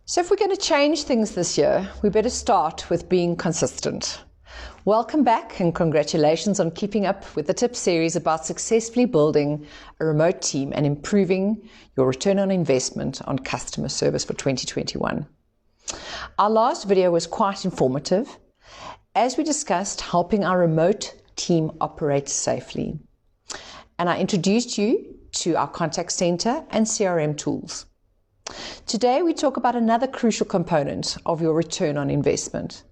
So if we're going to change things this year, we better start with being consistent. Welcome back and congratulations on keeping up with the tip series about successfully building a remote team and improving your return on investment on customer service for 2021. Our last video was quite informative as we discussed helping our remote team operate safely. And I introduced you to our contact center and CRM tools. Today we talk about another crucial component of your return on investment,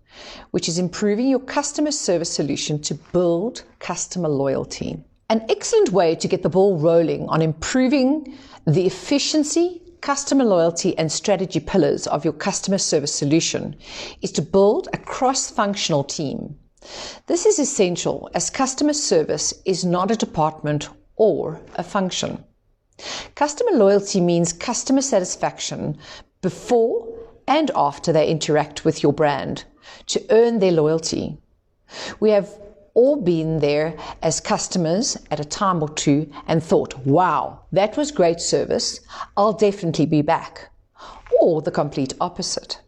which is improving your customer service solution to build customer loyalty. An excellent way to get the ball rolling on improving the efficiency, customer loyalty, and strategy pillars of your customer service solution is to build a cross-functional team. This is essential as customer service is not a department or a function. Customer loyalty means customer satisfaction before and after they interact with your brand to earn their loyalty. We have all been there as customers at a time or two and thought, wow, that was great service, I'll definitely be back. Or the complete opposite.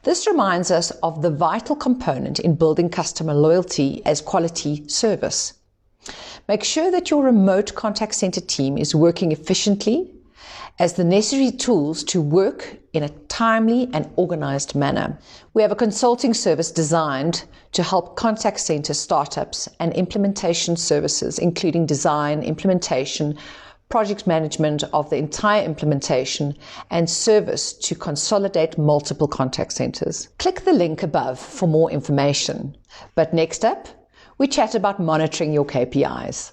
This reminds us of the vital component in building customer loyalty as quality service. Make sure that your remote contact center team is working efficiently as the necessary tools to work in a timely and organized manner. We have a consulting service designed to help contact center startups and implementation services, including design, implementation, project management of the entire implementation, and service to consolidate multiple contact centers. Click the link above for more information. But next up, we chat about monitoring your KPIs.